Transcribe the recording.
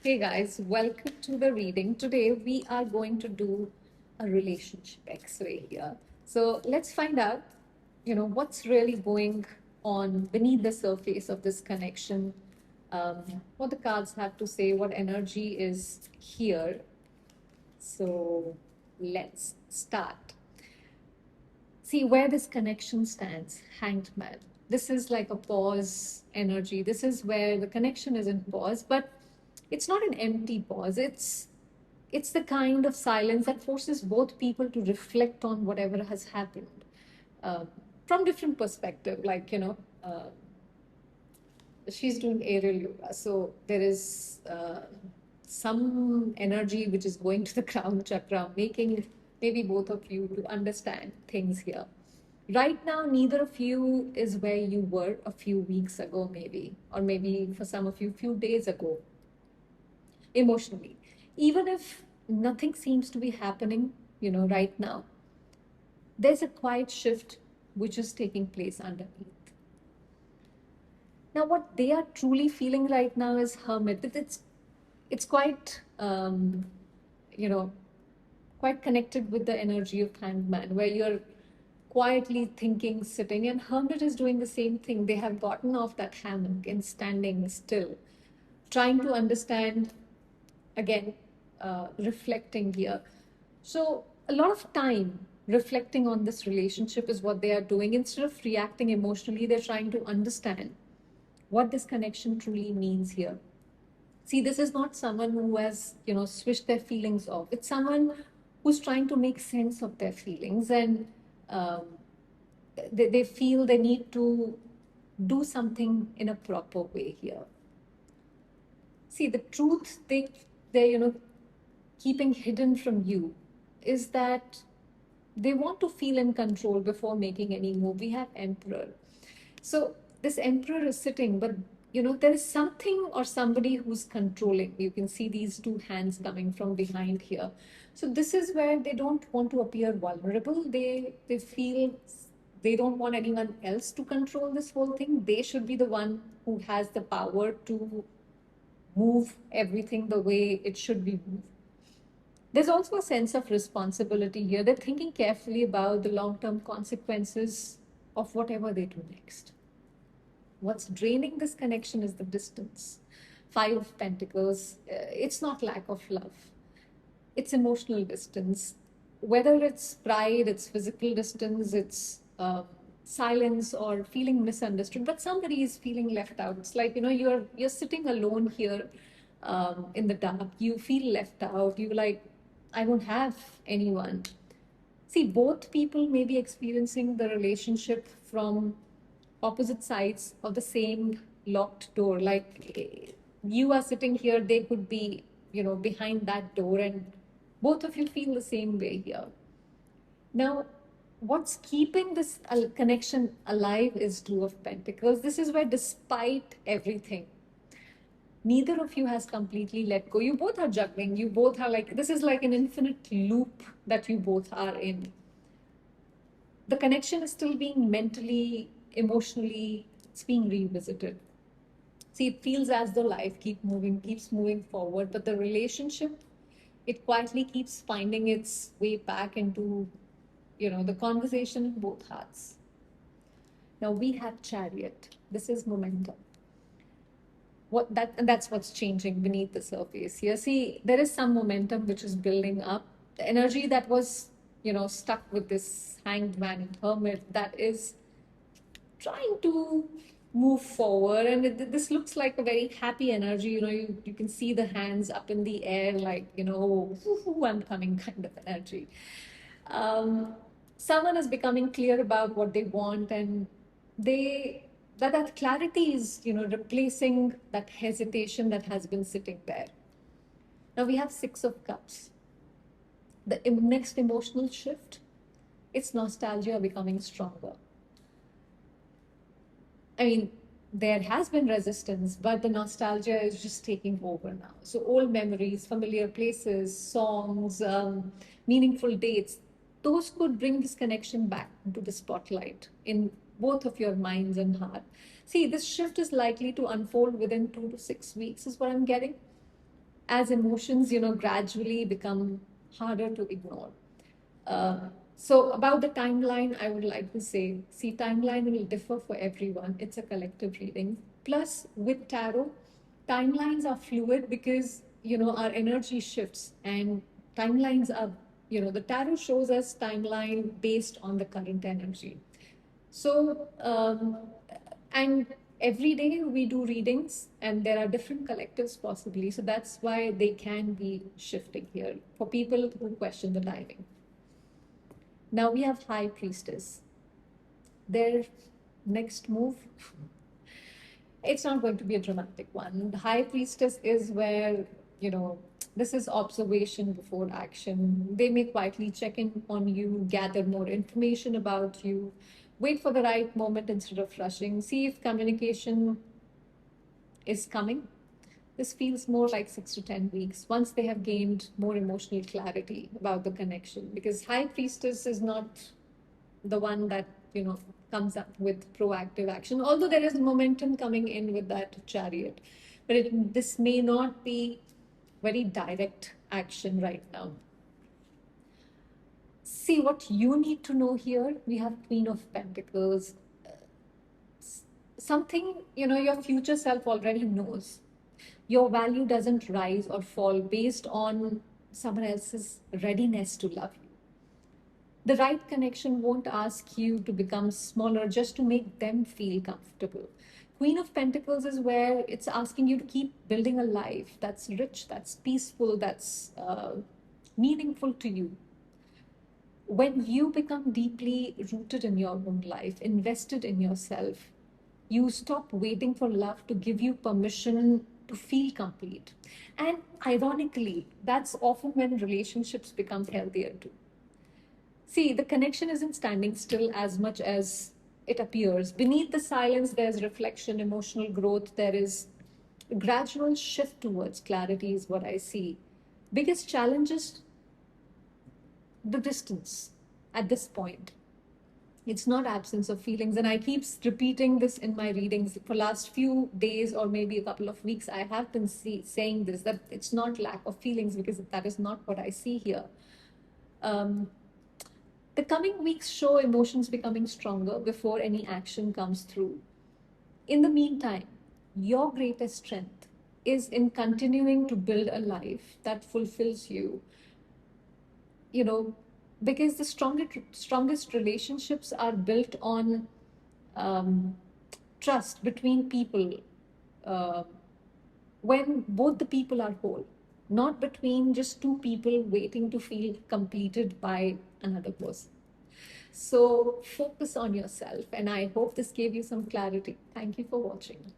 Hey guys, welcome to the reading. Today we are going to do a relationship X-ray here. So let's find out, what's really going on beneath the surface of this connection, what the cards have to say, what energy is here. So let's start. See where this connection stands, hanged man. This is like a pause energy. This is where the connection is in pause, but it's not an empty pause. It's the kind of silence that forces both people to reflect on whatever has happened uh, from different perspective. She's doing aerial yoga, so there is some energy which is going to the crown chakra, making maybe both of you to understand things here. Right now, neither of you is where you were a few weeks ago, maybe, or maybe for some of you, few days ago, emotionally. Even if nothing seems to be happening, right now, there's a quiet shift which is taking place underneath. Now, what they are truly feeling right now is hermit. It's quite you know quite connected with the energy of hanged man, where you're quietly thinking, sitting, and hermit is doing the same thing. They have gotten off that hammock and standing still, trying to understand again, reflecting here. So a lot of time reflecting on this relationship is what they are doing. Instead of reacting emotionally, they're trying to understand what this connection truly means here. See, this is not someone who has, switched their feelings off. It's someone who's trying to make sense of their feelings, and um, they feel they need to do something in a proper way here. See, the truth they're, keeping hidden from you is that they want to feel in control before making any move. We have Emperor. So this Emperor is sitting, but there is something or somebody who's controlling. You can see these two hands coming from behind here. So this is where they don't want to appear vulnerable. They feel they don't want anyone else to control this whole thing. They should be the one who has the power to move everything the way it should be moved. There's also a sense of responsibility here. They're thinking carefully about the long term consequences of whatever they do next. What's draining this connection is the distance. Five of Pentacles, it's not lack of love, it's emotional distance. Whether it's pride, it's physical distance, it's silence or feeling misunderstood, but somebody is feeling left out. It's like, you're sitting alone here in the dark. You feel left out. You like, I don't have anyone. See, both people may be experiencing the relationship from opposite sides of the same locked door. Like you are sitting here, they could be, behind that door, and both of you feel the same way here. Now, what's keeping this connection alive is Two of Pentacles. This is where, despite everything, neither of you has completely let go. You both are juggling. You both are like, this is like an infinite loop that you both are in. The connection is still being mentally, emotionally, it's being revisited. See, it feels as though life keeps moving forward, but the relationship, it quietly keeps finding its way back into, the conversation in both hearts. Now we have Chariot. This is momentum. That's what's changing beneath the surface here. See, there is some momentum which is building up. The energy that was, stuck with this hanged man and hermit, that is trying to move forward, and this looks like a very happy energy. You can see the hands up in the air, like, I'm coming kind of energy. Someone is becoming clear about what they want, and that clarity is, replacing that hesitation that has been sitting there. Now we have Six of Cups. The next emotional shift, it's nostalgia becoming stronger. I mean, there has been resistance, but the nostalgia is just taking over now. So old memories, familiar places, songs, meaningful dates, those could bring this connection back into the spotlight in both of your minds and heart. See, this shift is likely to unfold within 2 to 6 weeks, is what I'm getting. as emotions, gradually become harder to ignore. So about the timeline, I would like to say, see, timeline will differ for everyone. It's a collective reading. Plus, with tarot, timelines are fluid because, our energy shifts and timelines are, the tarot shows us timeline based on the current energy. So, and every day we do readings and there are different collectives possibly. So that's why they can be shifting here for people who question the timing. Now we have High Priestess. Their next move, it's not going to be a dramatic one. The High Priestess is where, this is observation before action. They may quietly check in on you, gather more information about you, wait for the right moment instead of rushing, see if communication is coming. This feels more like 6 to 10 weeks once they have gained more emotional clarity about the connection. Because High Priestess is not the one that, comes up with proactive action, although there is momentum coming in with that Chariot. But this may not be very direct action right now. See, what you need to know here, we have Queen of Pentacles. Something, your future self already knows. Your value doesn't rise or fall based on someone else's readiness to love you. The right connection won't ask you to become smaller just to make them feel comfortable. Queen of Pentacles is where it's asking you to keep building a life that's rich, that's peaceful, that's meaningful to you. When you become deeply rooted in your own life, invested in yourself, you stop waiting for love to give you permission to feel complete. And ironically, that's often when relationships become healthier too. See, the connection isn't standing still as much as it appears. Beneath the silence, there's reflection, emotional growth, there is a gradual shift towards clarity, is what I see. Biggest challenge is the distance at this point. It's not absence of feelings. And I keep repeating this in my readings for last few days or maybe a couple of weeks. I have been saying this, that it's not lack of feelings, because that is not what I see here. The coming weeks show emotions becoming stronger before any action comes through. In the meantime, your greatest strength is in continuing to build a life that fulfills you. Because the strongest relationships are built on trust between people, uh, when both the people are whole, not between just two people waiting to feel completed by another person. So focus on yourself, and I hope this gave you some clarity. Thank you for watching.